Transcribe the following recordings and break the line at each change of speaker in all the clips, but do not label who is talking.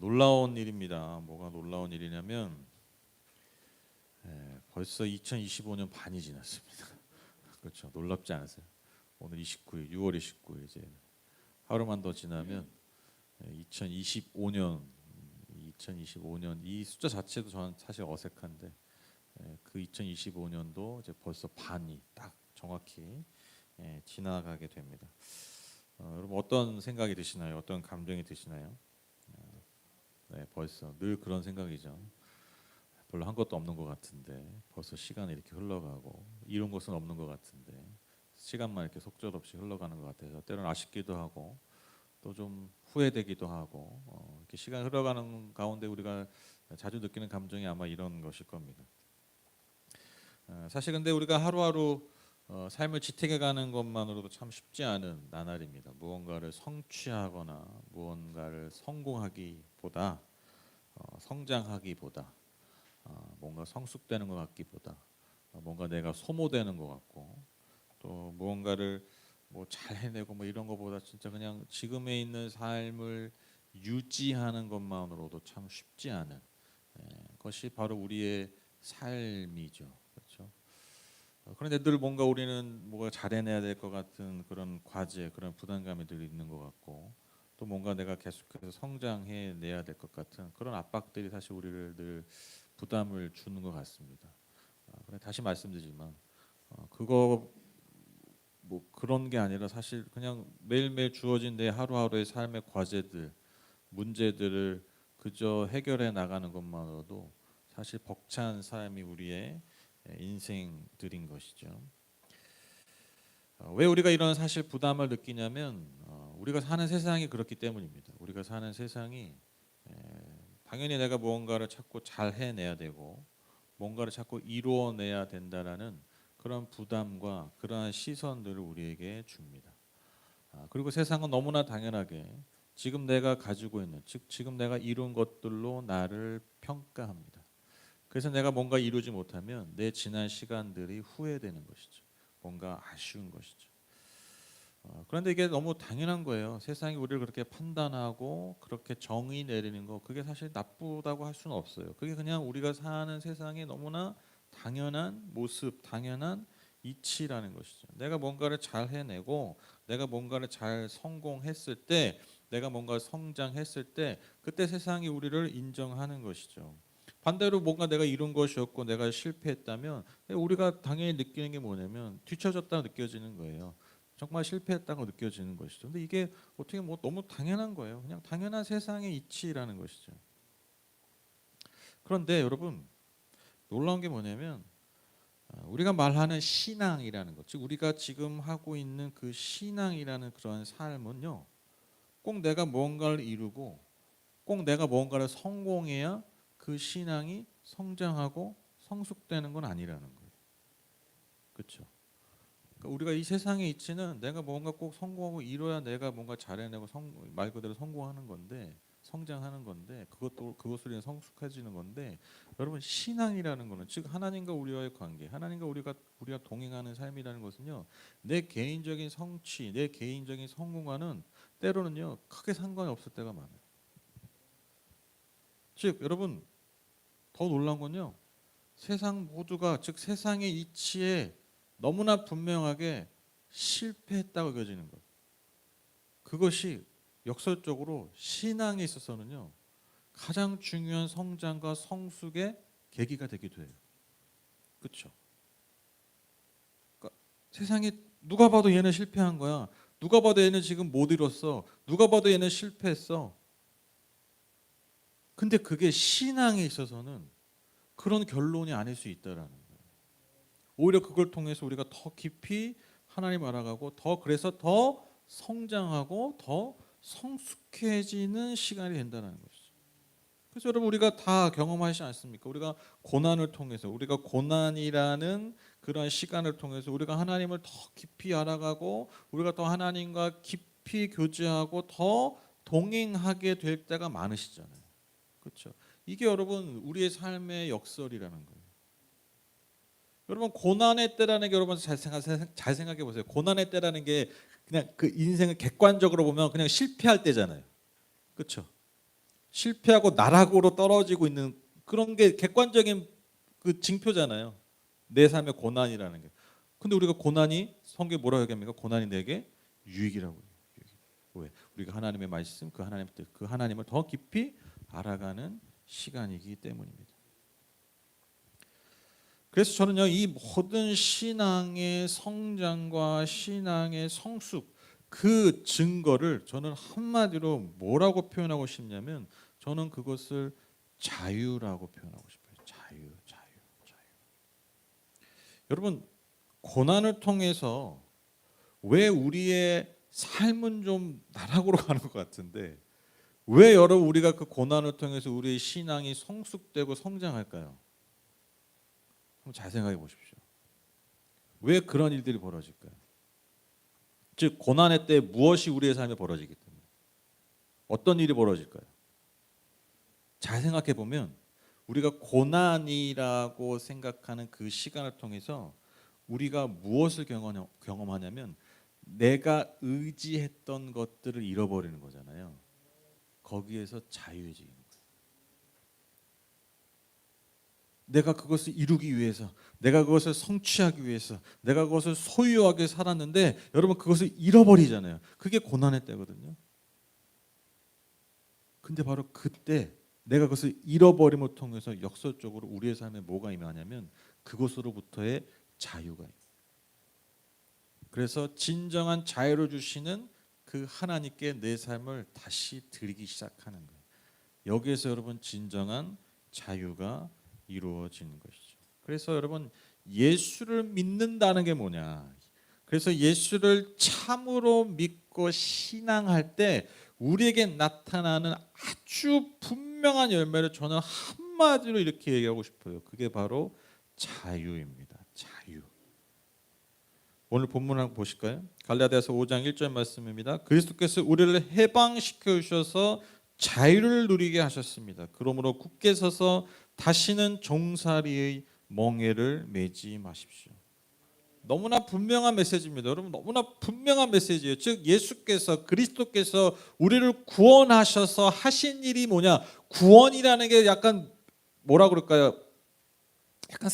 놀라운 일입니다. 뭐가 놀라운 일이냐면 벌써 2025년 반이 지났습니다. 그렇죠. 놀랍지 않으세요? 오늘 29일, 6월 29일 이제 하루만 더 지나면 2025년 이 숫자 자체도 저는 사실 어색한데 그 2025년도 이제 벌써 반이 딱 정확히 지나가게 됩니다. 여러분 어떤 생각이 드시나요? 어떤 감정이 드시나요? 네, 벌써 늘 그런 생각이죠. 별로 한 것도 없는 것 같은데 벌써 시간이 이렇게 흘러가고 이룬 것은 없는 것 같은데 시간만 이렇게 속절없이 흘러가는 것 같아서 때로는 아쉽기도 하고 또 좀 후회되기도 하고 이렇게 시간이 흘러가는 가운데 우리가 자주 느끼는 감정이 아마 이런 것일 겁니다. 사실 근데 우리가 하루하루 삶을 지탱해가는 것만으로도 참 쉽지 않은 나날입니다. 무언가를 성취하거나 무언가를 성공하기보다 성장하기보다 뭔가 성숙되는 것 같기보다 뭔가 내가 소모되는 것 같고 또 무언가를 뭐 잘 해내고 뭐 이런 것보다 진짜 그냥 지금에 있는 삶을 유지하는 것만으로도 참 쉽지 않은 것이 바로 우리의 삶이죠. 그렇죠? 그런데 늘 뭔가 우리는 뭐가 잘해내야 될 것 같은 그런 과제, 그런 부담감이 늘 있는 것 같고 또 뭔가 내가 계속해서 성장해내야 될 것 같은 그런 압박들이 사실 우리를 늘 부담을 주는 것 같습니다. 그래 다시 말씀드리지만 그거 뭐 그런 게 아니라 사실 그냥 매일매일 주어진 내 하루하루의 삶의 과제들, 문제들을 그저 해결해 나가는 것만으로도 사실 벅찬 삶이 우리의 인생들인 것이죠. 왜 우리가 이런 사실 부담을 느끼냐면 우리가 사는 세상이 그렇기 때문입니다. 우리가 사는 세상이 당연히 내가 무언가를 자꾸 잘 해내야 되고 뭔가를 자꾸 이루어내야 된다라는 그런 부담과 그러한 시선들을 우리에게 줍니다. 그리고 세상은 너무나 당연하게 지금 내가 가지고 있는 즉 지금 내가 이룬 것들로 나를 평가합니다. 그래서 내가 뭔가 이루지 못하면 내 지난 시간들이 후회되는 것이죠. 뭔가 아쉬운 것이죠. 그런데 이게 너무 당연한 거예요. 세상이 우리를 그렇게 판단하고 그렇게 정의 내리는 거 그게 사실 나쁘다고 할 수는 없어요. 그게 그냥 우리가 사는 세상의 너무나 당연한 모습, 당연한 이치라는 것이죠. 내가 뭔가를 잘 해내고 내가 뭔가를 잘 성공했을 때 내가 뭔가 성장했을 때 그때 세상이 우리를 인정하는 것이죠. 반대로 뭔가 내가 이룬 것이었고 내가 실패했다면 우리가 당연히 느끼는 게 뭐냐면 뒤처졌다고 느껴지는 거예요. 정말 실패했다고 느껴지는 것이죠. 근데 이게 어떻게 뭐 너무 당연한 거예요. 그냥 당연한 세상의 이치라는 것이죠. 그런데 여러분 놀라운 게 뭐냐면 우리가 말하는 신앙이라는 것, 즉 우리가 지금 하고 있는 그 신앙이라는 그런 삶은요, 꼭 내가 무언가를 이루고 꼭 내가 무언가를 성공해야 그 신앙이 성장하고 성숙되는 건 아니라는 거예요. 그렇죠? 그러니까 우리가 이 세상의 이치는 내가 뭔가 꼭 성공하고 이뤄야 내가 뭔가 잘해내고 말 그대로 성공하는 건데 성장하는 건데 그것으로 인해 성숙해지는 건데 여러분 신앙이라는 거는 즉 하나님과 우리와의 관계 하나님과 우리가 동행하는 삶이라는 것은요 내 개인적인 성취 내 개인적인 성공과는 때로는요 크게 상관이 없을 때가 많아요. 즉 여러분 더 놀라운 건요 세상 모두가 즉 세상의 이치에 너무나 분명하게 실패했다고 여겨지는 것. 그것이 역설적으로 신앙에 있어서는요. 가장 중요한 성장과 성숙의 계기가 되기도 해요. 그렇죠? 그러니까 세상에 누가 봐도 얘는 실패한 거야. 누가 봐도 얘는 지금 못 이뤘어. 누가 봐도 얘는 실패했어. 근데 그게 신앙에 있어서는 그런 결론이 아닐 수 있다라는 거예요. 오히려 그걸 통해서 우리가 더 깊이 하나님 알아가고 그래서 더 성장하고 더 성숙해지는 시간이 된다는 것이죠. 그래서 여러분 우리가 다 경험하시지 않습니까? 우리가 고난을 통해서 우리가 고난이라는 그런 시간을 통해서 우리가 하나님을 더 깊이 알아가고 우리가 더 하나님과 깊이 교제하고 더 동행하게 될 때가 많으시잖아요. 그렇죠? 이게 여러분 우리의 삶의 역설이라는 거예요. 여러분 고난의 때라는 게 여러분 잘 생각해 보세요. 고난의 때라는 게 그냥 그 인생을 객관적으로 보면 그냥 실패할 때잖아요. 그렇죠? 실패하고 나락으로 떨어지고 있는 그런 게 객관적인 그 징표잖아요. 내 삶의 고난이라는 게. 근데 우리가 고난이 성경에 뭐라고 얘기합니까? 고난이 내게 유익이라고 해요. 유익. 왜? 우리가 하나님의 말씀, 그 하나님의 뜻, 그 하나님을 더 깊이 알아가는 시간이기 때문입니다. 그래서 저는요, 이 모든 신앙의 성장과 신앙의 성숙, 그 증거를 저는 한마디로 뭐라고 표현하고 싶냐면, 저는 그것을 자유라고 표현하고 싶어요. 자유. 여러분, 고난을 통해서 왜 우리의 삶은 좀 나락으로 가는 것 같은데, 왜 여러분 우리가 그 고난을 통해서 우리의 신앙이 성숙되고 성장할까요? 한번 잘 생각해 보십시오. 왜 그런 일들이 벌어질까요? 즉 고난의 때 무엇이 우리의 삶에 벌어지기 때문에 어떤 일이 벌어질까요? 잘 생각해 보면 우리가 고난이라고 생각하는 그 시간을 통해서 우리가 무엇을 경험하냐면 내가 의지했던 것들을 잃어버리는 거잖아요. 거기에서 자유해지는 거예요. 내가 그것을 이루기 위해서, 내가 그것을 성취하기 위해서, 내가 그것을 소유하기 위해서 살았는데 여러분 그것을 잃어버리잖아요. 그게 고난의 때거든요. 근데 바로 그때 내가 그것을 잃어버림을 통해서 역설적으로 우리의 삶에 뭐가 임하냐면 그것으로부터의 자유가 있어요. 그래서 진정한 자유를 주시는 그 하나님께 내 삶을 다시 드리기 시작하는 거예요. 여기에서 여러분 진정한 자유가 이루어지는 것이죠. 그래서 여러분 예수를 믿는다는 게 뭐냐? 그래서 예수를 참으로 믿고 신앙할 때 우리에게 나타나는 아주 분명한 열매를 저는 한마디로 이렇게 얘기하고 싶어요. 그게 바로 자유입니다. 자유. 오늘 본문 한번 보실까요? 갈라디아서 5장 1절 말씀입니다. 그리스도께서 우리를 해방시켜 주셔서 자유를 누리게 하셨습니다. 그러므로 굳게 서서 다시는 종살이의 멍에를 매지 마십시오. 너무나 분명한 메시지입니다. 여러분 너무나 분명한 메시지예요. 즉 예수께서 그리스도께서 우리를 구원하셔서 하신 일이 뭐냐? 구원이라는 게 약간 뭐라 그럴까요? 약간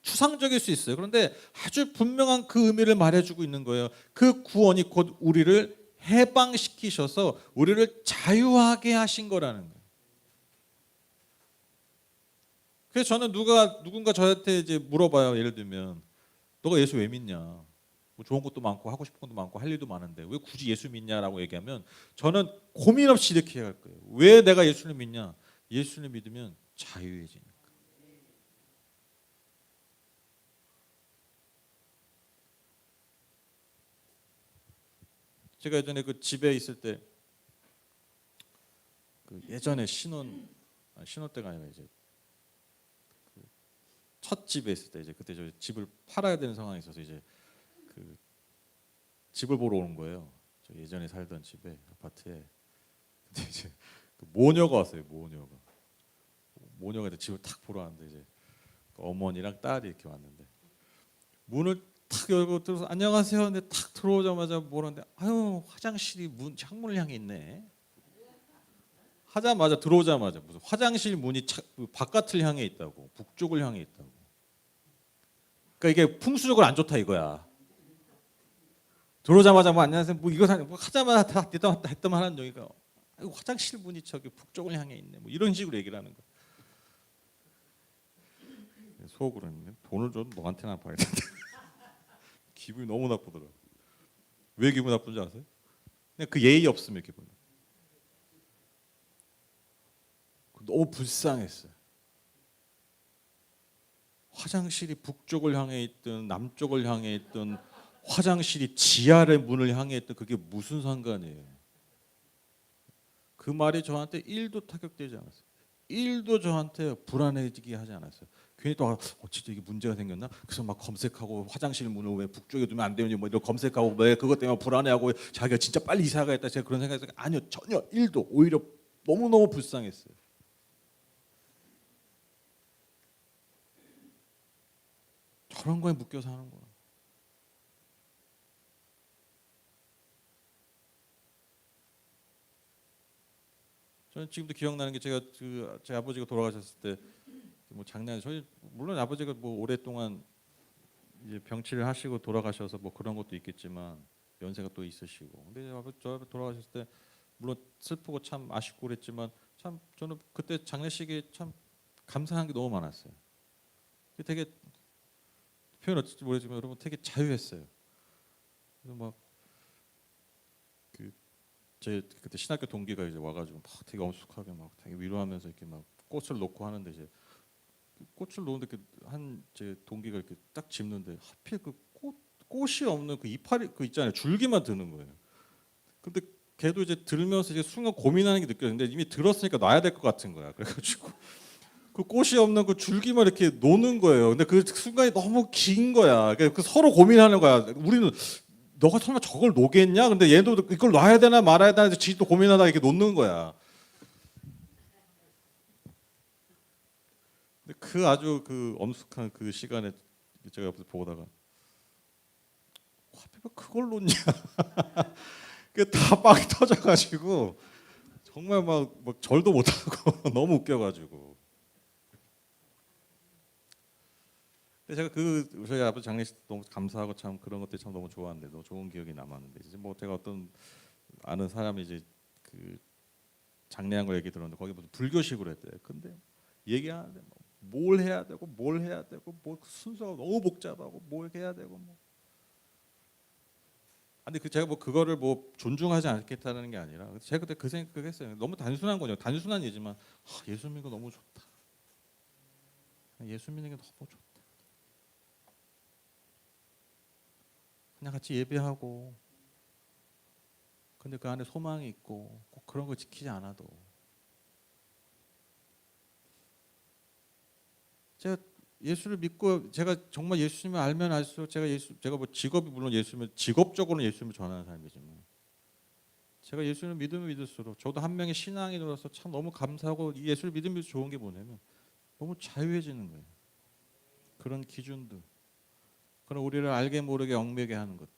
추상적일 수 있어요. 그런데 아주 분명한 그 의미를 말해주고 있는 거예요. 그 구원이 곧 우리를 해방시키셔서 우리를 자유하게 하신 거라는 거예요. 그래서 저는 누군가 저한테 이제 물어봐요. 예를 들면 너가 예수 왜 믿냐? 뭐 좋은 것도 많고 하고 싶은 것도 많고 할 일도 많은데 왜 굳이 예수 믿냐라고 얘기하면 저는 고민 없이 이렇게 할 거예요. 왜 내가 예수를 믿냐? 예수를 믿으면 자유해지니까. 제가 예전에 그 집에 있을 때 그 예전에 신혼 때가 아니라 이제 그 첫 집에 있을 때 이제 그때 저 집을 팔아야 되는 상황이 있어서 이제 그 집을 보러 오는 거예요. 저 예전에 살던 집에 아파트에. 근데 이제 그 모녀가 왔어요. 모녀가 이제 집을 탁 보러 왔는데 이제 그 어머니랑 딸이 이렇게 왔는데 문을 탁 열고 들어서 안녕하세요. 근데 탁 들어오자마자 뭐라는데 아유 화장실이 창문을 향해 있네. 하자마자 들어오자마자 무슨 화장실 문이 바깥을 향해 있다고 북쪽을 향해 있다고. 그러니까 이게 풍수적으로 안 좋다 이거야. 들어오자마자 뭐 안녕하세요 뭐 이거 뭐 하자마자 다 됐다만 하는 얘기가 화장실 문이 저기 북쪽을 향해 있네 뭐 이런 식으로 얘기를 하는 거야. 속으로는 돈을 좀 너한테나 봐야 된다. 기분이 너무 나쁘더라고. 왜 기분 나쁜지 아세요? 그냥 그 예의 없으면 기분. 너무 불쌍했어요. 화장실이 북쪽을 향해 있든 남쪽을 향해 있든 화장실이 지하의 문을 향해 있든 그게 무슨 상관이에요. 그 말이 저한테 1도 타격되지 않았어요. 1도 저한테 불안해지게 하지 않았어요. 괜히 또 진짜 이게 문제가 생겼나? 그래서 막 검색하고 화장실 문을 왜 북쪽에 두면 안 되는지 뭐 이런 검색하고 왜 그것 때문에 불안해하고 자기가 진짜 빨리 이사 가겠다 제가 그런 생각했어요. 아니요 전혀 1도 오히려 너무너무 불쌍했어요. 저런 거에 묶여 사는 거야. 저는 지금도 기억나는 게 제가 제 아버지가 돌아가셨을 때 뭐 장례 저희 물론 아버지가 뭐 오랫동안 이제 병치를 하시고 돌아가셔서 뭐 그런 것도 있겠지만 연세가 또 있으시고 근데 저 아버지 돌아가셨을 때 물론 슬프고 참 아쉽고 그랬지만 참 저는 그때 장례식에 참 감사한 게 너무 많았어요. 되게 표현 어쩔지 모르지만 여러분 되게 자유했어요. 그래서 막 그 제 그때 신학교 동기가 이제 와가지고 막 되게 엄숙하게 막 되게 위로하면서 이렇게 막 꽃을 놓고 하는데 이제 꽃을 놓는데 한 제 동기가 이렇게 딱 짚는데 하필 그 꽃이 없는 그 이파리 그 있잖아요 줄기만 드는 거예요. 근데 걔도 이제 들면서 이제 순간 고민하는 게 느껴졌는데 이미 들었으니까 놔야 될 것 같은 거야. 그래가지고 그 꽃이 없는 그 줄기만 이렇게 노는 거예요. 근데 그 순간이 너무 긴 거야. 그 서로 고민하는 거야. 우리는 너가 설마 저걸 놓겠냐? 근데 얘도 이걸 놔야 되나 말아야 되나 지도 고민하다가 이렇게 놓는 거야. 근데 그 아주 그 엄숙한 그 시간에 제가 옆에서 보다가 하필 그걸 놓냐? 그 다 빵이 터져가지고 정말 막 절도 못하고 너무 웃겨가지고. 제가 저희 아버지 장례식 너무 감사하고 참 그런 것들이 참 너무 좋았는데 너무 좋은 기억이 남았는데 이제 뭐 제가 어떤 아는 사람이 이제 그 장례한 거 얘기 들었는데 거기 무슨 불교식으로 했대요. 근데 얘기하는데 뭘 해야 되고 뭘 해야 되고 뭐 순서가 너무 복잡하고 뭘 해야 되고 뭐. 근데 제가 뭐 그거를 뭐 존중하지 않겠다는 게 아니라 제가 그때 그 생각했어요. 너무 단순한 거죠. 단순한 예지만 예수 믿는 거 너무 좋다. 예수 믿는 게 너무 좋다. 그냥 같이 예배하고 근데 그 안에 소망이 있고 꼭 그런 거 지키지 않아도 제가 예수를 믿고 제가 정말 예수님을 알면 알수록 제가 뭐 직업이 물론 예수님을 직업적으로는 예수님을 전하는 사람이지만 제가 예수님을 믿으면 믿을수록 저도 한 명의 신앙이 들어서 참 너무 감사하고 이 예수를 믿으면서 좋은 게 뭐냐면 너무 자유해지는 거예요. 그런 기준들 그런 우리를 알게 모르게 얽매게 하는 것들.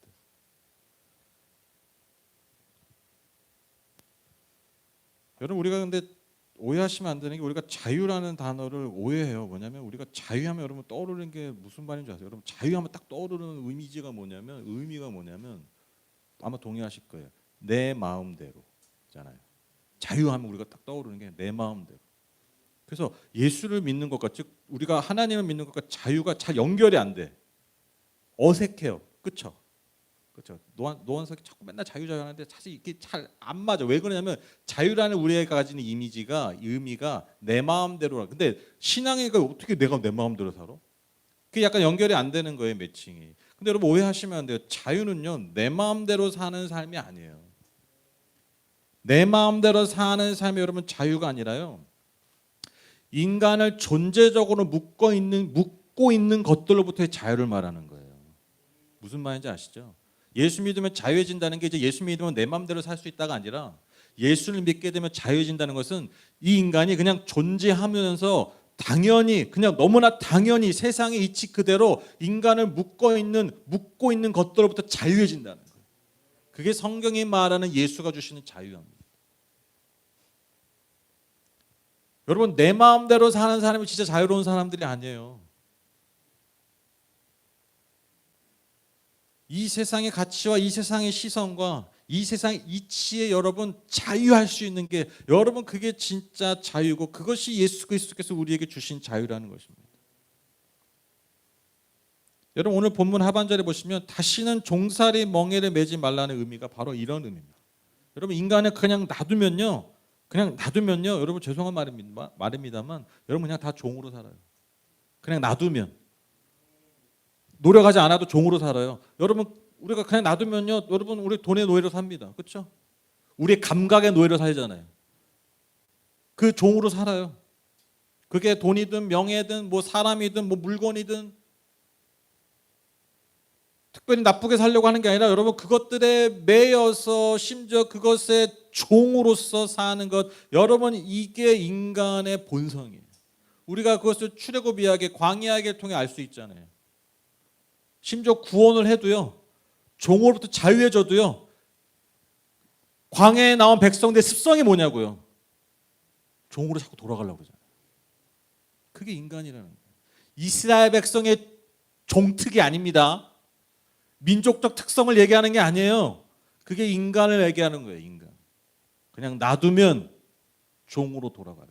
여러분 우리가 근데 오해하시면 안 되는 게 우리가 자유라는 단어를 오해해요. 뭐냐면 우리가 자유하면 여러분 떠오르는 게 무슨 말인 줄 아세요? 여러분 자유하면 딱 떠오르는 의미가 뭐냐면 아마 동의하실 거예요. 내 마음대로잖아요. 자유하면 우리가 딱 떠오르는 게 내 마음대로. 그래서 예수를 믿는 것과 즉 우리가 하나님을 믿는 것과 자유가 잘 연결이 안 돼. 어색해요. 그렇죠? 그렇죠. 노원석이 자꾸 맨날 자유하는데 사실 이게 잘 안 맞아. 왜 그러냐면 자유라는 우리가 가지는 의미가 내 마음대로라. 근데 신앙이가 어떻게 내가 내 마음대로 살아? 그게 약간 연결이 안 되는 거예요, 매칭이. 근데 여러분 오해하시면 안 돼요. 자유는요 내 마음대로 사는 삶이 아니에요. 내 마음대로 사는 삶이 여러분 자유가 아니라요. 인간을 존재적으로 묶고 있는 것들로부터의 자유를 말하는 거예요. 무슨 말인지 아시죠? 예수 믿으면 자유해진다는 게 이제 예수 믿으면 내 마음대로 살 수 있다가 아니라 예수를 믿게 되면 자유해진다는 것은 이 인간이 그냥 존재하면서 당연히 그냥 너무나 당연히 세상의 이치 그대로 인간을 묶고 있는 것들로부터 자유해진다는 거예요. 그게 성경이 말하는 예수가 주시는 자유입니다. 여러분 내 마음대로 사는 사람이 진짜 자유로운 사람들이 아니에요. 이 세상의 가치와 이 세상의 시선과 이 세상의 이치에 여러분 자유할 수 있는 게 여러분 그게 진짜 자유고 그것이 예수 그리스도께서 우리에게 주신 자유라는 것입니다. 여러분 오늘 본문 하반절에 보시면 다시는 종살이 멍에를 매지 말라는 의미가 바로 이런 의미입니다. 여러분 인간을 그냥 놔두면요 여러분 죄송한 말입니다만 여러분 그냥 다 종으로 살아요. 그냥 놔두면 노력하지 않아도 종으로 살아요. 여러분 우리가 그냥 놔두면요 여러분 우리 돈의 노예로 삽니다. 그렇죠? 우리의 감각의 노예로 살잖아요. 그 종으로 살아요. 그게 돈이든 명예든 뭐 사람이든 뭐 물건이든 특별히 나쁘게 살려고 하는 게 아니라 여러분 그것들에 매여서 심지어 그것의 종으로서 사는 것 여러분 이게 인간의 본성이에요. 우리가 그것을 출애굽 이야기 광야기를 통해 알 수 있잖아요. 심지어 구원을 해도요 종으로부터 자유해져도요 광야에 나온 백성들의 습성이 뭐냐고요. 종으로 자꾸 돌아가려고 그러잖아요. 그게 인간이라는 거예요. 이스라엘 백성의 종특이 아닙니다. 민족적 특성을 얘기하는 게 아니에요. 그게 인간을 얘기하는 거예요. 인간. 그냥 놔두면 종으로 돌아가라.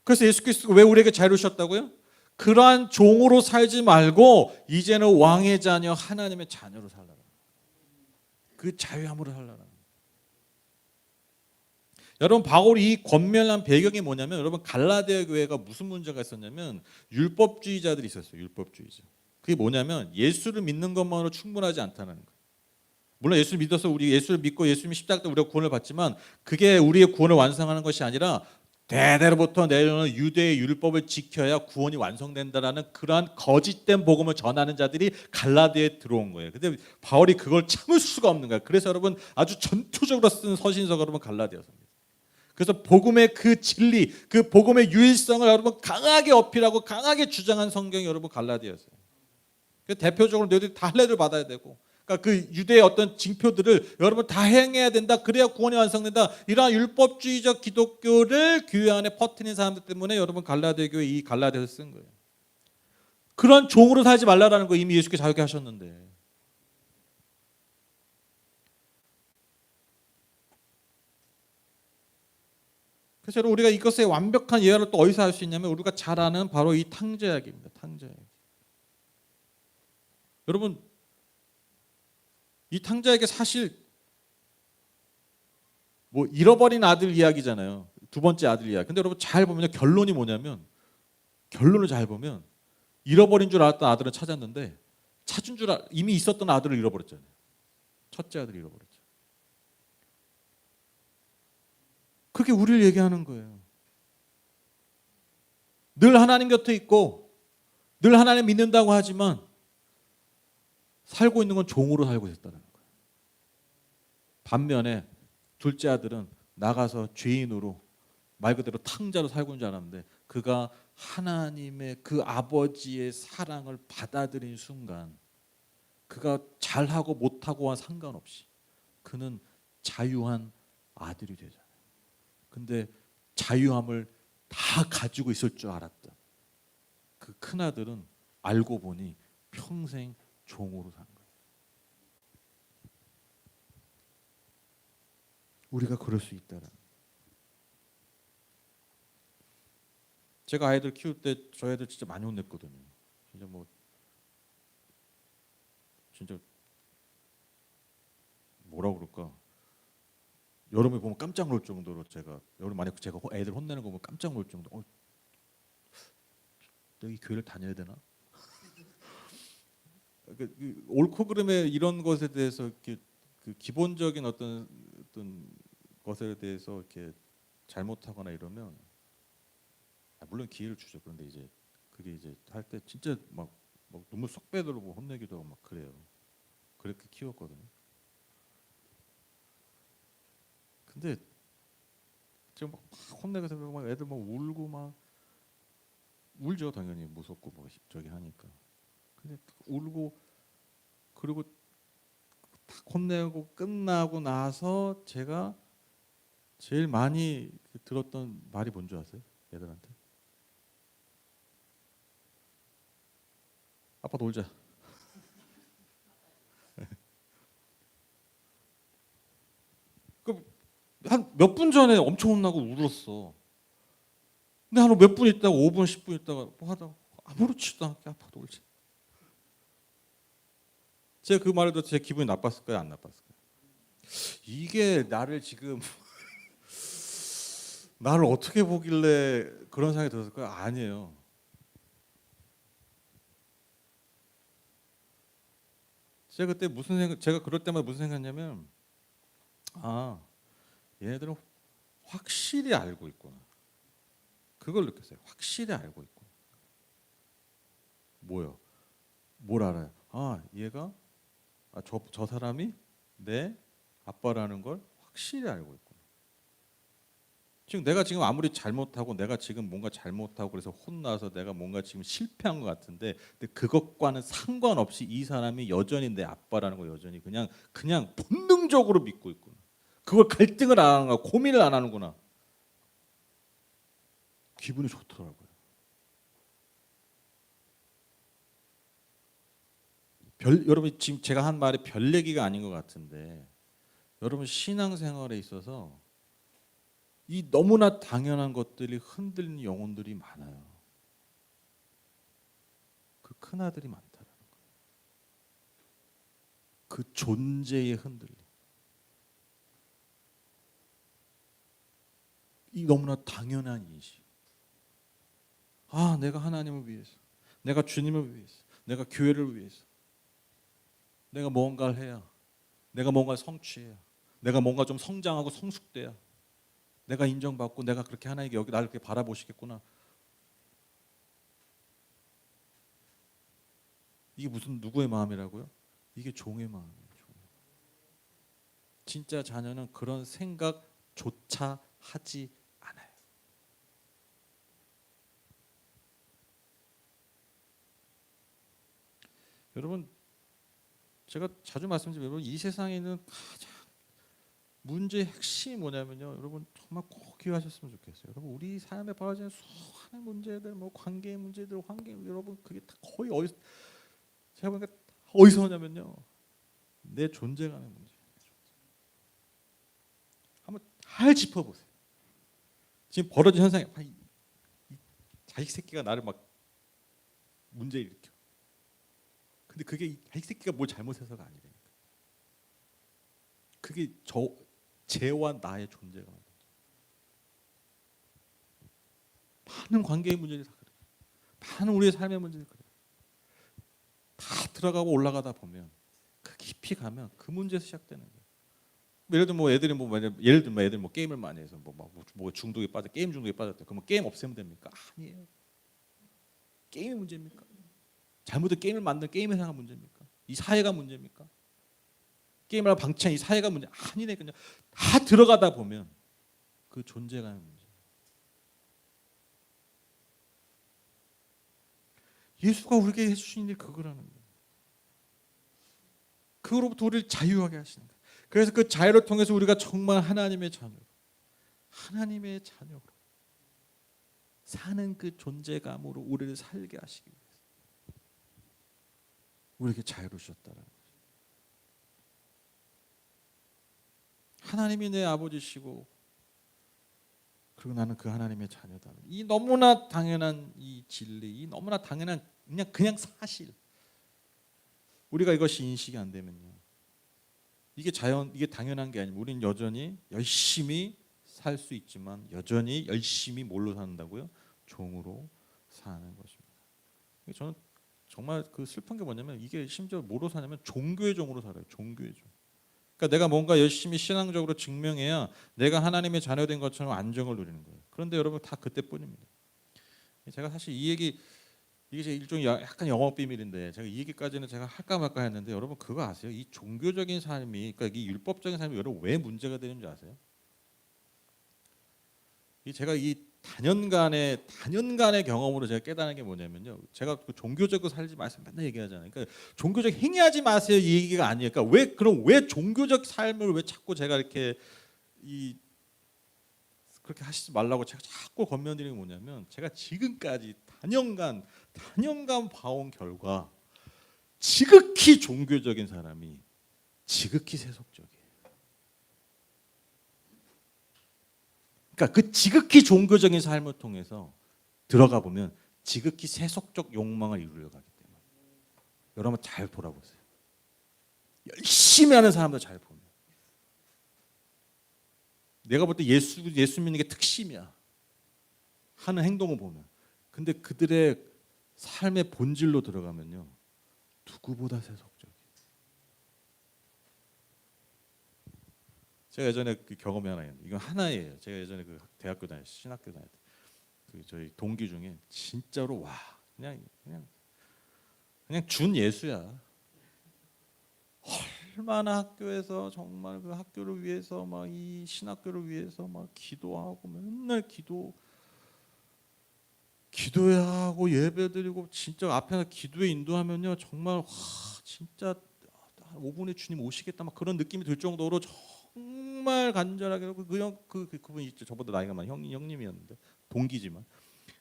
그래서 예수 그리스도가 왜 우리에게 자유를 주셨다고요? 그러한 종으로 살지 말고 이제는 왕의 자녀, 하나님의 자녀로 살라라. 그 자유함으로 살라라. 여러분, 바울이 이 권면한 배경이 뭐냐면, 여러분, 갈라디아 교회가 무슨 문제가 있었냐면 율법주의자들이 있었어요. 율법주의자. 그게 뭐냐면 예수를 믿는 것만으로 충분하지 않다는 거예요. 물론 예수를 믿어서 우리 예수를 믿고 예수님이 십자가 때 우리가 구원을 받지만 그게 우리의 구원을 완성하는 것이 아니라 대대로부터 내려오는 유대의 율법을 지켜야 구원이 완성된다라는 그러한 거짓된 복음을 전하는 자들이 갈라디아에 들어온 거예요. 근데 바울이 그걸 참을 수가 없는 거예요. 그래서 여러분 아주 전투적으로 쓴 서신서가 여러분 갈라디아서입니다. 그래서 복음의 그 진리, 그 복음의 유일성을 여러분 강하게 어필하고 강하게 주장한 성경이 여러분 갈라디아서예요. 대표적으로 너희들이 다 할례를 받아야 되고, 그러니까 그 유대의 어떤 징표들을 여러분 다 행해야 된다. 그래야 구원이 완성된다. 이러한 율법주의적 기독교를 교회 안에 퍼뜨린 사람들 때문에 여러분 갈라디아 교회 이 갈라디아서 쓴 거예요. 그런 종으로 살지 말라라는 거 이미 예수께서 자유케 하셨는데. 그래서 여러분 우리가 이것의 완벽한 예화를 또 어디서 할 수 있냐면 우리가 잘 아는 바로 이 탕자약입니다. 탕자약. 여러분 이 탕자에게 사실 뭐 잃어버린 아들 이야기잖아요. 두 번째 아들 이야기. 근데 여러분 잘 보면 결론이 뭐냐면, 결론을 잘 보면 잃어버린 줄 알았던 아들은 찾았는데 찾은 줄 이미 있었던 아들을 잃어버렸잖아요. 첫째 아들을 잃어버렸죠. 그게 우리를 얘기하는 거예요. 늘 하나님 곁에 있고 늘 하나님 믿는다고 하지만 살고 있는 건 종으로 살고 있다는 거예요. 반면에 둘째 아들은 나가서 죄인으로 말 그대로 탕자로 살고 있는 줄 알았는데 그가 하나님의 그 아버지의 사랑을 받아들인 순간 그가 잘하고 못하고와 상관없이 그는 자유한 아들이 되잖아요. 근데 자유함을 다 가지고 있을 줄 알았던 그 큰아들은 알고 보니 평생 종으로 산 거예요. 우리가 그럴 수 있다라는. 제가 아이들 키울 때 저 애들 진짜 많이 혼냈거든요. 진짜 뭐 진짜 뭐라 그럴까? 여름에 보면 깜짝 놀 정도로 여름 만약 제가 애들 혼내는 거 보면 깜짝 놀 정도. 내가 이 교회를 다녀야 되나? 옳고 그름의 이런 것에 대해서 이렇게 그 기본적인 어떤 것에 대해서 이렇게 잘못하거나 이러면 물론 기회를 주죠. 그런데 이제 그게 이제 할 때 진짜 막 눈물 쏙 빼들고 혼내기도 하고 막 그래요. 그렇게 키웠거든요. 근데 제가 막 혼내서 막 애들 막 울고 막 울죠. 당연히 무섭고 뭐 저기 하니까. 근데 울고 그리고 딱 혼내고 끝나고 나서 제가 제일 많이 들었던 말이 뭔지 아세요? 애들한테. 아빠 놀자. 한 몇 분 전에 엄청 혼나고 울었어. 근데 한 몇 분 있다가 5분 10분 있다가 뭐 하다가 아무렇지도 않게 아빠 놀자. 제가 그 말을 듣고 제 기분이 나빴을까요? 안 나빴을까요? 이게 나를 지금 나를 어떻게 보길래 그런 생각이 들었을까요? 아니에요. 제가 그럴 때마다 무슨 생각했냐면 얘네들은 확실히 알고 있구나. 그걸 느꼈어요. 확실히 알고 있구나. 뭐요? 뭘 알아요? 얘가 저 사람이 내 아빠라는 걸 확실히 알고 있구나. 지금 내가 지금 아무리 잘못하고 내가 지금 뭔가 잘못하고 그래서 혼나서 내가 뭔가 지금 실패한 것 같은데 근데 그것과는 상관없이 이 사람이 여전히 내 아빠라는 걸 여전히 그냥 본능적으로 믿고 있구나. 그걸 갈등을 안 하는구나, 고민을 안 하는구나. 기분이 좋더라고요. 여러분 지금 제가 한 말이 별 얘기가 아닌 것 같은데 여러분 신앙생활에 있어서 이 너무나 당연한 것들이 흔들리는 영혼들이 많아요. 그 큰아들이 많다라는 거예요. 그 존재에 흔들림. 이 너무나 당연한 인식. 아, 내가 하나님을 위해서, 내가 주님을 위해서, 내가 교회를 위해서, 내가 뭔가를 해야, 내가 뭔가를 성취해야, 내가 뭔가 좀 성장하고 성숙돼야, 내가 인정받고 내가 그렇게 하나님께 여기 나를 그렇게 바라보시겠구나. 이게 무슨 누구의 마음이라고요? 이게 종의 마음이에요. 진짜 자녀는 그런 생각조차 하지 않아요. 여러분 제가 자주 말씀드리면 여러분 이 세상에 있는 가장 문제의 핵심이 뭐냐면요. 여러분 정말 꼭 기억하셨으면 좋겠어요. 여러분 우리 삶에 벌어지는 수많은 문제들, 뭐 관계의 문제들, 환경 여러분 그게 다 거의 제가 보니까 어디서 오냐면요. 내 존재감의 문제. 한번 잘 짚어보세요. 지금 벌어진 현상이 이 자식 새끼가 나를 막 문제 일으켜. 근데 그게 이 자식 새끼가 뭘 잘못해서가 아니라니까. 그게 쟤와 나의 존재가 많은 관계의 문제들이 다 그래요. 많은 우리의 삶의 문제들이 그래요. 다 들어가고 올라가다 보면 그 깊이 가면 그 문제에서 시작되는 거예요. 예를 들면 뭐 애들이 예를 들면 애들 뭐 게임을 많이 해서 뭐 중독에 빠져 게임 중독에 빠졌대. 그러면 게임 없애면 됩니까? 아니에요. 게임이 문제입니까? 잘못된 게임을 만든 게임 회사가 문제입니까? 이 사회가 문제입니까? 게임을 방치한 이 사회가 문제 아니네. 그냥 다 들어가다 보면 그 존재감의 문제. 예수가 우리에게 해주신 일이 그거라는 거예요. 그로부터 우리를 자유하게 하시는 거예요. 그래서 그 자유를 통해서 우리가 정말 하나님의 자녀로 사는 그 존재감으로 우리를 살게 하시기 위해서 우리에게 자유를 주셨다는 거죠. 하나님이 내 아버지시고 그리고 나는 그 하나님의 자녀다. 이 너무나 당연한 이 진리, 이 너무나 당연한 그냥 사실. 우리가 이것이 인식이 안 되면요. 이게 당연한 게 아니고 우리는 여전히 열심히 살 수 있지만 여전히 열심히 뭘로 산다고요? 종으로 사는 것입니다. 저는 정말 그 슬픈 게 뭐냐면 이게 심지어 뭐로 사냐면 종교의 종으로 살아요. 종교의 종. 그러니까 내가 뭔가 열심히 신앙적으로 증명해야 내가 하나님의 자녀된 것처럼 안정을 누리는 거예요. 그런데 여러분 다 그때뿐입니다. 제가 사실 이게 제 일종의 약간 영업 비밀인데 제가 이 얘기까지는 제가 할까 말까 했는데 여러분 그거 아세요? 이 종교적인 삶이 그러니까 이 율법적인 삶이 여러분 왜 문제가 되는지 아세요? 제가 이 단연간의 경험으로 제가 깨달은 게 뭐냐면요. 제가 그 종교적으로 살지 마세요. 맨날 얘기하잖아요. 그러니까 종교적 행위하지 마세요. 이 얘기가 아니에요. 그러니까 왜 종교적 삶을 왜 자꾸 제가 이렇게 그렇게 하시지 말라고 제가 자꾸 권면드리는 게 뭐냐면 제가 지금까지 단연간 봐온 결과 지극히 종교적인 사람이 지극히 세속적이에요. 그러니까 그 지극히 종교적인 삶을 통해서 들어가 보면 지극히 세속적 욕망을 이루려고 하기 때문에 여러분 잘 돌아보세요. 열심히 하는 사람들 잘 보면 내가 볼 때 예수 믿는 게 특심이야. 하는 행동을 보면. 근데 그들의 삶의 본질로 들어가면요. 누구보다 세속적이에요. 제가 예전에 그 경험이 하나 있는데 이건 하나예요. 제가 예전에 그 대학교 다닐 때 신학교 다닐 때 그 저희 동기 중에 진짜로 와 그냥 준 예수야. 얼마나 학교에서 정말 그 학교를 위해서 막 이 신학교를 위해서 막 기도하고 맨날 기도해야 하고 예배드리고 진짜 앞에서 기도에 인도하면요 정말 와 진짜 5분에 주님 오시겠다 막 그런 느낌이 들 정도로 정말 간절하게 그분 있죠. 저보다 나이가 많은 형님이었는데 동기지만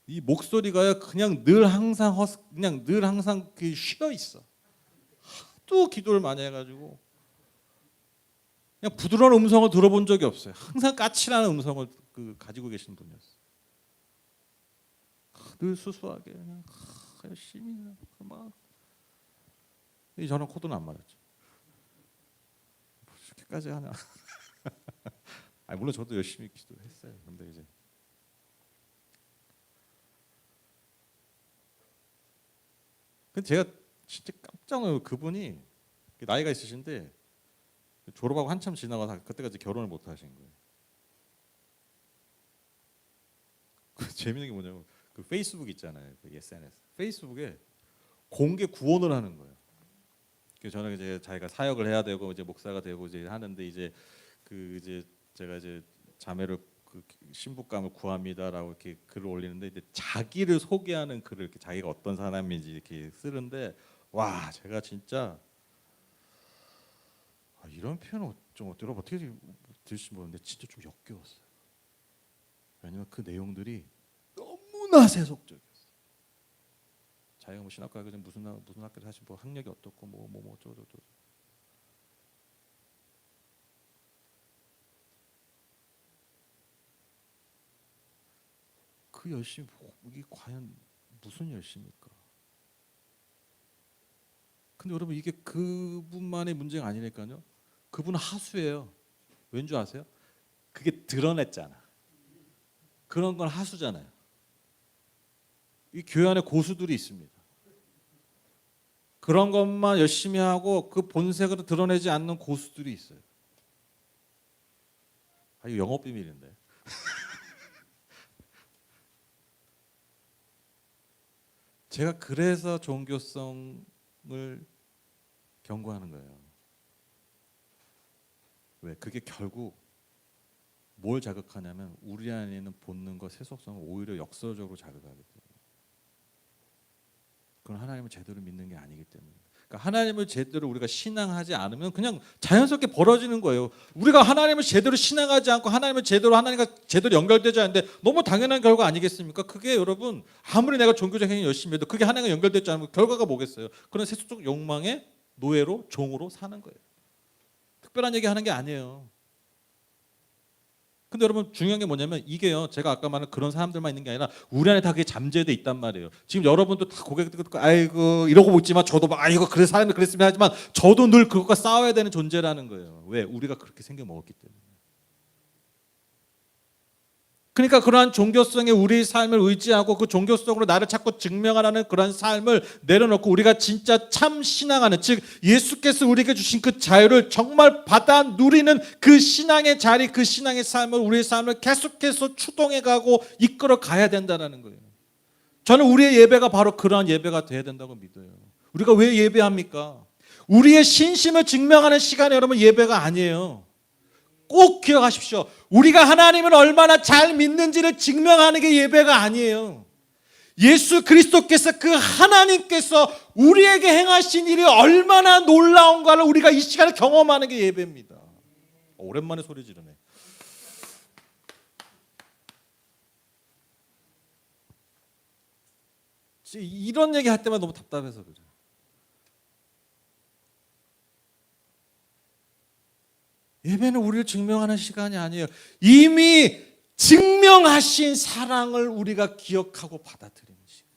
이 목소리가요 그냥 늘 항상 그냥 늘 항상 그 쉬어 있어. 또 기도를 많이 해가지고 그냥 부드러운 음성을 들어본 적이 없어요. 항상 까칠한 음성을 가지고 계신 분이었어요. 늘 수수하게 그냥 열심히 막. 저는 코드는 안 맞았죠. 이렇게까지 하냐? 물론 저도 열심히 기도했어요. 근데 이제 근데 제가 진짜 깜짝 놀라요. 그분이 나이가 있으신데 졸업하고 한참 지나가서 그때까지 결혼을 못 하신 거예요. 재밌는 게 뭐냐면 그 페이스북 있잖아요. 그 SNS 페이스북에 공개 구원을 하는 거예요. 저는 이제 자기가 사역을 해야 되고 이제 목사가 되고 이제 하는데 이제 제가 이제 자매를 신부감을 구합니다라고 이렇게 글을 올리는데 이제 자기를 소개하는 글을 이렇게 자기가 어떤 사람인지 이렇게 쓰는데 와 제가 진짜 이런 표현은 좀 여러분 어떻게 들으시면 모르는데 진짜 좀 역겨웠어요. 왜냐면 그 내용들이 너무나 세속적이었어요. 자기가 뭐 신학과 무슨 학교 사실 뭐 학력이 어떻고 뭐 어쩌고 그 열심이 이게 과연 무슨 열심입니까? 근데 여러분 이게 그분만의 문제가 아니니까요. 그분은 하수예요. 왠 줄 아세요? 그게 드러냈잖아. 그런 건 하수잖아요. 이 교회 안에 고수들이 있습니다. 그런 것만 열심히 하고 그 본색으로 드러내지 않는 고수들이 있어요. 이거 영업 비밀인데. 제가 그래서 종교성을 경고하는 거예요. 왜? 그게 결국 뭘 자극하냐면 우리 안에 있는 본능과 세속성을 오히려 역설적으로 자극하기 때문에. 그건 하나님을 제대로 믿는 게 아니기 때문에. 그러니까 하나님을 제대로 우리가 신앙하지 않으면 그냥 자연스럽게 벌어지는 거예요. 우리가 하나님을 제대로 신앙하지 않고 하나님과 제대로 연결되지 않는데 너무 당연한 결과 아니겠습니까? 그게 여러분 아무리 내가 종교적 행위 열심히 해도 그게 하나님과 연결되지 않으면 결과가 뭐겠어요? 그런 세속적 욕망의 노예로 종으로 사는 거예요. 특별한 얘기 하는 게 아니에요. 근데 여러분 중요한 게 뭐냐면 이게요. 제가 아까 말한 그런 사람들만 있는 게 아니라 우리 안에 다 그게 잠재돼 있단 말이에요. 지금 여러분도 다 고개 듣고 아이고 이러고 있지만 저도 막 아이고 그래 사람이 그랬으면 하지만 저도 늘 그것과 싸워야 되는 존재라는 거예요. 왜? 우리가 그렇게 생겨 먹었기 때문에. 그러니까 그러한 종교성에 우리 삶을 의지하고 그 종교성으로 나를 자꾸 증명하라는 그런 삶을 내려놓고 우리가 진짜 참 신앙하는 즉 예수께서 우리에게 주신 그 자유를 정말 받아 누리는 그 신앙의 자리 그 신앙의 삶을 우리의 삶을 계속해서 추동해가고 이끌어 가야 된다는 거예요. 저는 우리의 예배가 바로 그러한 예배가 돼야 된다고 믿어요. 우리가 왜 예배합니까? 우리의 신심을 증명하는 시간이 여러분 예배가 아니에요. 꼭 기억하십시오. 우리가 하나님을 얼마나 잘 믿는지를 증명하는 게 예배가 아니에요. 예수 그리스도께서 그 하나님께서 우리에게 행하신 일이 얼마나 놀라운가를 우리가 이 시간에 경험하는 게 예배입니다. 오랜만에 소리 지르네. 이런 얘기 할 때마다 너무 답답해서 그래. 예배는 우리를 증명하는 시간이 아니에요. 이미 증명하신 사랑을 우리가 기억하고 받아들이는 시간.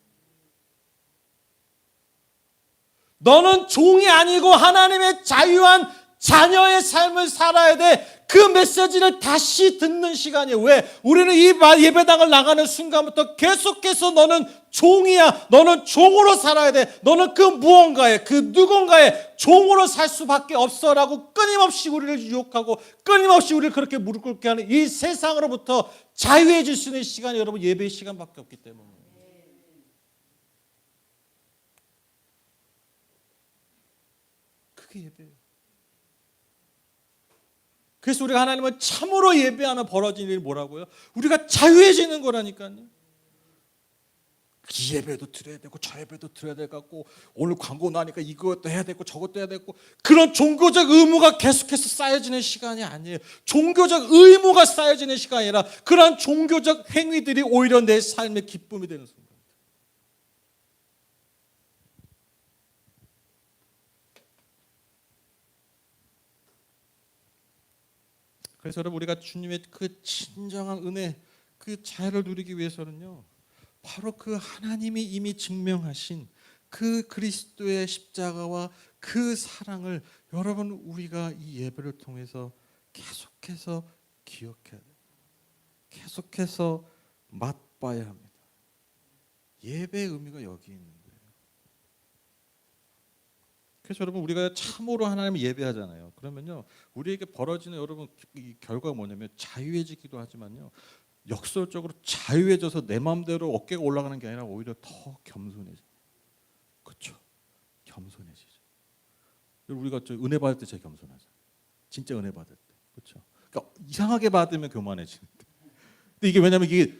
너는 종이 아니고 하나님의 자유한 자녀의 삶을 살아야 돼. 그 메시지를 다시 듣는 시간이에요. 왜? 우리는 이 예배당을 나가는 순간부터 계속해서 너는 종이야. 너는 종으로 살아야 돼. 너는 그 무언가에 그 누군가의 종으로 살 수밖에 없어라고 끊임없이 우리를 유혹하고 끊임없이 우리를 그렇게 무릎 꿇게 하는 이 세상으로부터 자유해질 수 있는 시간이 여러분 예배의 시간밖에 없기 때문에. 그게 예배예요. 그래서 우리가 하나님을 참으로 예배하면 벌어지는 일이 뭐라고요? 우리가 자유해지는 거라니까요.
이 예배도 드려야 되고 저 예배도 드려야 될 것 같고 오늘 광고 나니까 이것도 해야 되고 저것도 해야 되고 그런 종교적 의무가 계속해서 쌓여지는 시간이 아니에요. 종교적 의무가 쌓여지는 시간이 아니라 그런 종교적 행위들이 오히려 내 삶의 기쁨이 되는 순간. 그래서 여러분 우리가 주님의 그 진정한 은혜, 그 자유를 누리기 위해서는요. 바로 그 하나님이 이미 증명하신 그 그리스도의 십자가와 그 사랑을 여러분 우리가 이 예배를 통해서 계속해서 기억해야 돼요. 계속해서 맛봐야 합니다. 예배의 의미가 여기 있는 거예요. 그래서 여러분 우리가 참으로 하나님을 예배하잖아요. 그러면요 우리에게 벌어지는 여러분 이 결과가 뭐냐면 자유해지기도 하지만요 역설적으로 자유해져서 내 마음대로 어깨가 올라가는 게 아니라 오히려 더 겸손해져. 그렇죠? 겸손해지죠. 우리가 은혜 받을 때 제일 겸손하죠. 진짜 은혜 받을 때. 그렇죠? 그러니까 이상하게 받으면 교만해지는데. 근데 이게 왜냐면 이게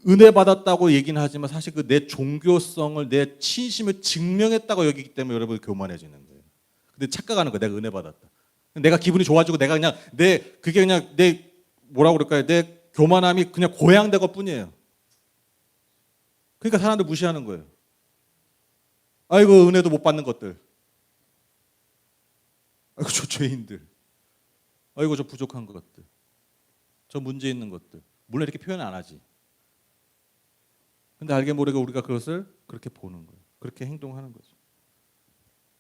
은혜 받았다고 얘기는 하지만 사실 그 내 종교성을 내 신심을 증명했다고 여기기 때문에 여러분 교만해지는 거예요. 근데 착각하는 거예요. 내가 은혜 받았다. 내가 기분이 좋아지고 내가 그냥 그게 그냥 내 뭐라고 그럴까요? 내 교만함이 그냥 고양된 것뿐이에요. 그러니까 사람들 무시하는 거예요. 아이고 은혜도 못 받는 것들. 아이고 저 죄인들. 아이고 저 부족한 것들. 저 문제 있는 것들. 물론 이렇게 표현 안 하지. 근데 알게 모르게 우리가 그것을 그렇게 보는 거예요. 그렇게 행동하는 거죠.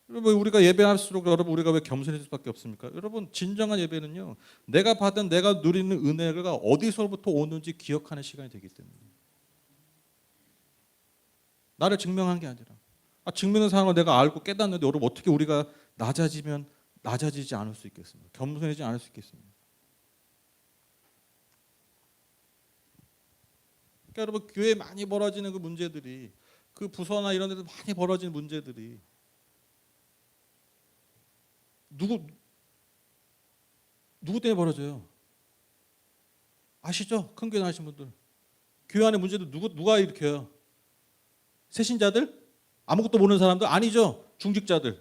여러분 우리가 예배할수록 여러분 우리가 왜 겸손해질 수밖에 없습니까? 여러분 진정한 예배는요. 내가 받은 내가 누리는 은혜가 어디서부터 오는지 기억하는 시간이 되기 때문에. 나를 증명한 게 아니라 증명한 상황을 내가 알고 깨닫는데 여러분 어떻게 우리가 낮아지지 않을 수 있겠습니까? 겸손해지지 않을 수 있겠습니까? 그러니까 여러분 교회에 많이 벌어지는 그 문제들이 그 부서나 이런 데도 많이 벌어지는 문제들이 누구 때문에 벌어져요? 아시죠? 큰 교회 나오신 분들. 교회 안에 문제도 누가 일으켜요? 새신자들? 아무것도 모르는 사람들? 아니죠. 중직자들.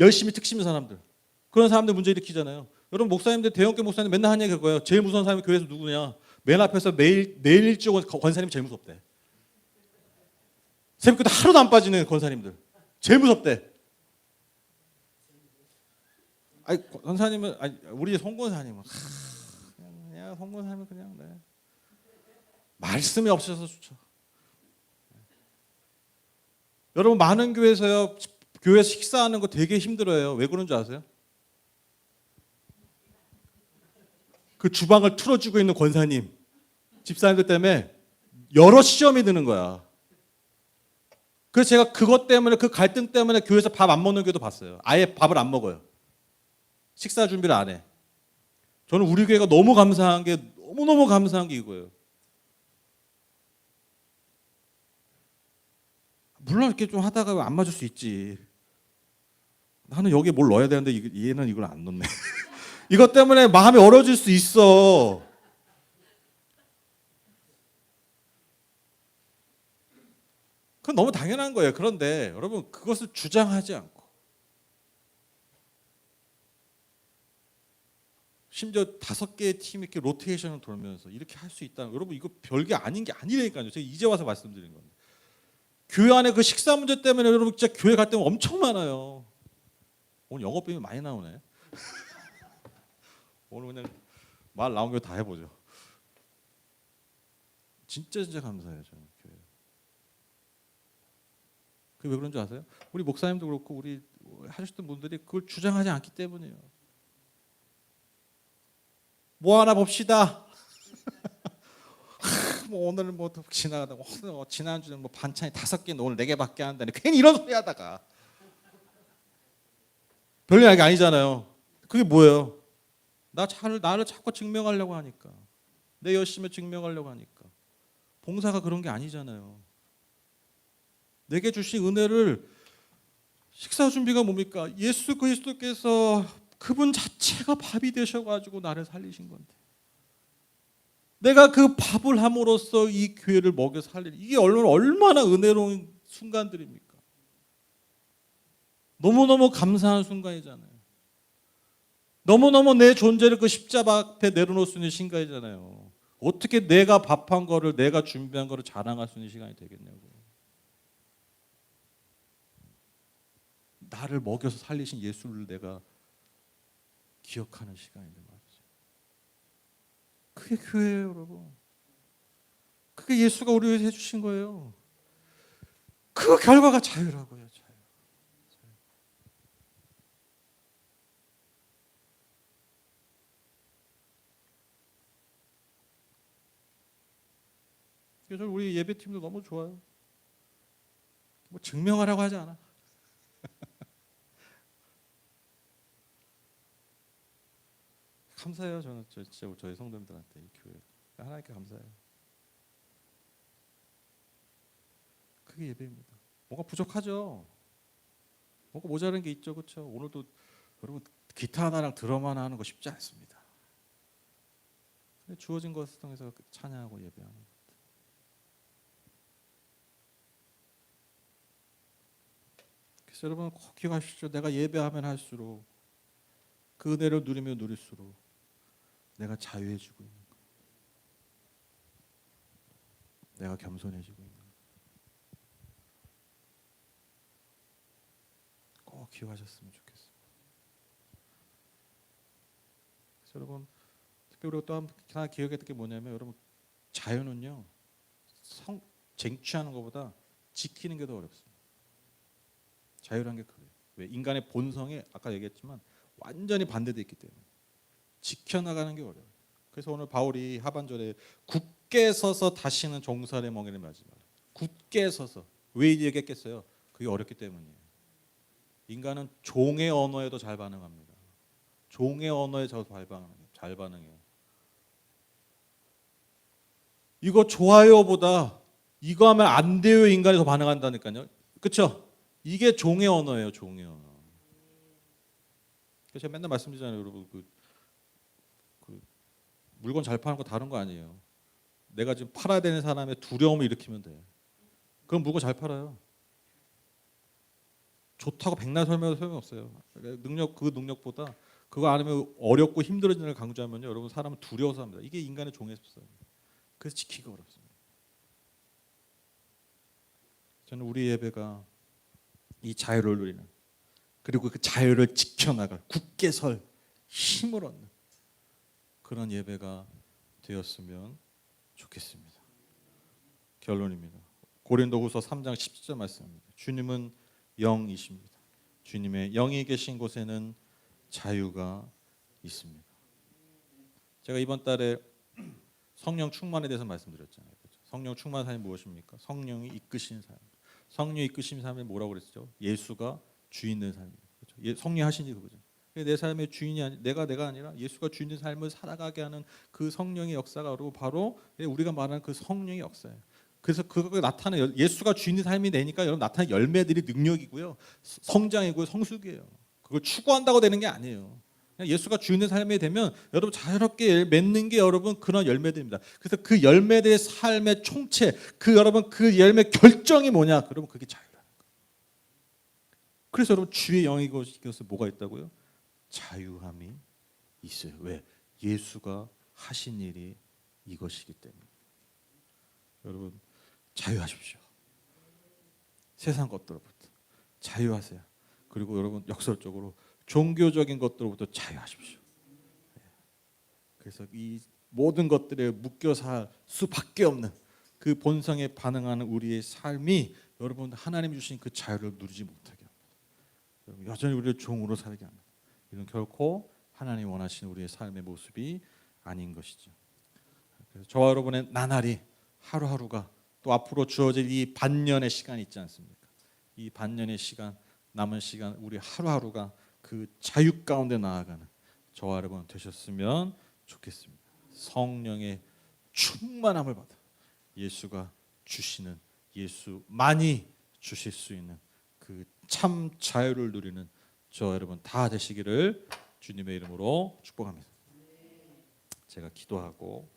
열심히 특심인 사람들. 그런 사람들 문제 일으키잖아요. 여러분 목사님들 대형교회 목사님 맨날 하는 얘기가 그거예요. 제일 무서운 사람이 교회에서 누구냐? 맨 앞에서 내일 일찍 온 권사님이 제일 무섭대. 새벽기도 하루도 안 빠지는 권사님들. 제일 무섭대. 권사님은 우리 송 권사님은 그냥 송 권사님은 그냥 말씀이 없어서 좋죠. 여러분 많은 교회에서 식사하는 거 되게 힘들어요. 왜 그런 줄 아세요? 그 주방을 틀어주고 있는 권사님, 집사님들 때문에 여러 시험이 드는 거야. 그래서 제가 그것 때문에 그 갈등 때문에 교회에서 밥 안 먹는 교회도 봤어요. 아예 밥을 안 먹어요. 식사 준비를 안 해. 저는 우리 교회가 너무 감사한 게 너무너무 감사한 게 이거예요. 물론 이렇게 좀 하다가 안 맞을 수 있지. 나는 여기에 뭘 넣어야 되는데 얘는 이걸 안 넣네. 이것 때문에 마음이 어려질 수 있어. 그건 너무 당연한 거예요. 그런데 여러분 그것을 주장하지 않고 심지어 5개의 팀이 이렇게 로테이션을 돌면서 이렇게 할 수 있다는 여러분 이거 별게 아닌 게 아니라니까요. 제가 이제 와서 말씀드린 건데 교회 안에 그 식사 문제 때문에 여러분 진짜 교회 갈 때는 엄청 많아요. 오늘 영업비용이 많이 나오네. 오늘 그냥 말 나온 거 다 해보죠. 진짜 감사해요 저는 교회. 그게 왜 그런 줄 아세요? 우리 목사님도 그렇고 우리 하셨던 분들이 그걸 주장하지 않기 때문이에요. 뭐 하나 봅시다. 뭐 오늘은 뭐 지나가다가 지난주는 뭐 반찬이 5개인데 오늘 4개밖에 안 한다니 괜히 이런 소리 하다가 별일 아니잖아요. 그게 뭐예요? 나를 자꾸 증명하려고 하니까 내 열심을 증명하려고 하니까 봉사가 그런 게 아니잖아요. 내게 주신 은혜를 식사 준비가 뭡니까? 예수 그리스도께서 그분 자체가 밥이 되셔가지고 나를 살리신 건데 내가 그 밥을 함으로써 이 교회를 먹여 살리는, 이게 얼마나 은혜로운 순간들입니까? 너무너무 감사한 순간이잖아요. 너무너무 내 존재를 그 십자가 앞에 내려놓을 수 있는 순간이잖아요. 어떻게 내가 밥한 거를, 내가 준비한 거를 자랑할 수 있는 시간이 되겠냐고. 나를 먹여서 살리신 예수를 내가 기억하는 시간인데 말이죠. 그게 교회예요, 여러분. 그게 예수가 우리 위해서 해주신 거예요. 그 결과가 자유라고요. 자유. 그래서 우리 예배팀도 너무 좋아요. 뭐 증명하라고 하지 않아. 감사해요. 저는 진짜 저희 성도님들한테, 이 교회 하나님께 감사해요. 그게 예배입니다. 뭔가 부족하죠. 뭔가 모자란 게 있죠, 그렇죠? 오늘도 여러분 기타 하나랑 드럼 하나 하는 거 쉽지 않습니다. 주어진 것을 통해서 찬양하고 예배하는 것. 그래서 여러분 꼭 기억하십시오. 내가 예배하면 할수록, 그 은혜를 누리면 누릴수록 내가 자유해지고 있는 거예요. 내가 겸손해지고 있는 거예요. 꼭 기억하셨으면 좋겠습니다. 그래서 여러분 특별히 또 하나 기억했던 게 뭐냐면, 여러분 자유는요, 쟁취하는 것보다 지키는 게 더 어렵습니다. 자유란 게 그래요. 왜? 인간의 본성에 아까 얘기했지만 완전히 반대되어 있기 때문에 지켜나가는 게 어려워요. 그래서 오늘 바울이 하반절에 굳게 서서 다시는 종살의 멍에를 매지 마라. 굳게 서서. 왜 얘기했겠어요? 그게 어렵기 때문이에요. 인간은 종의 언어에도 잘 반응합니다. 종의 언어에 잘 반응해요. 이거 좋아요보다 이거 하면 안 돼요 인간이 더 반응한다니까요. 그렇죠? 이게 종의 언어예요. 종의 언어. 그래서 제가 맨날 말씀드리잖아요. 여러분 그 물건 잘 파는 거 다른 거 아니에요. 내가 지금 팔아야 되는 사람의 두려움을 일으키면 돼. 그럼 물건 잘 팔아요. 좋다고 백날 설명해도 소용없어요. 그 능력보다 그거 안 하면 어렵고 힘들어지는 걸 강조하면요, 여러분 사람은 두려워서 합니다. 이게 인간의 종의 습성이에요. 그래서 지키기가 어렵습니다. 저는 우리 예배가 이 자유를 누리는, 그리고 그 자유를 지켜나갈, 굳게 설 힘을 얻는 그런 예배가 되었으면 좋겠습니다. 결론입니다. 고린도후서 3장 17절 말씀입니다. 주님은 영이십니다. 주님의 영이 계신 곳에는 자유가 있습니다. 제가 이번 달에 성령 충만에 대해서 말씀드렸잖아요. 그렇죠? 성령 충만 삶이 무엇입니까? 성령이 이끄시는 삶. 성령이 이끄시는 삶이 뭐라고 그랬죠? 예수가 주인 된 삶이에요. 그렇죠? 성령 하시니 그거죠. 내 삶의 주인이 내가 아니라 예수가 주인 된 삶을 살아가게 하는 그 성령의 역사가 바로 우리가 말하는 그 성령의 역사예요. 그래서 그거 나타나는, 예수가 주인 된 삶이 되니까 여러분 나타나는 열매들이 능력이고요, 성장이고요, 성숙이에요. 그걸 추구한다고 되는 게 아니에요. 그냥 예수가 주인 된 삶이 되면 여러분 자유롭게 맺는 게 여러분 그런 열매들입니다. 그래서 그 열매들의 삶의 총체, 그 여러분 그 열매 결정이 뭐냐? 그러면 그게 자유라는 거예요. 그래서 여러분 주의 영이 것에 뭐가 있다고요? 자유함이 있어요. 왜? 예수가 하신 일이 이것이기 때문에. 여러분 자유하십시오. 세상 것들로부터 자유하세요. 그리고 여러분 역설적으로 종교적인 것들로부터 자유하십시오. 그래서 이 모든 것들에 묶여 살 수밖에 없는 그 본성에 반응하는 우리의 삶이 여러분 하나님 주신 그 자유를 누리지 못하게 합니다. 여러분 여전히 우리를 종으로 살게 합니다. 이건 결코 하나님 원하시는 우리의 삶의 모습이 아닌 것이죠. 그래서 저와 여러분의 나날이, 하루하루가, 또 앞으로 주어질 이 반년의 시간이 있지 않습니까? 이 반년의 시간, 남은 시간, 우리 하루하루가 그 자유 가운데 나아가는 저와 여러분 되셨으면 좋겠습니다. 성령의 충만함을 받아 예수가 주시는, 예수만이 주실 수 있는 그 참 자유를 누리는 저 여러분 다 되시기를 주님의 이름으로 축복합니다. 제가 기도하고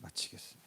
마치겠습니다.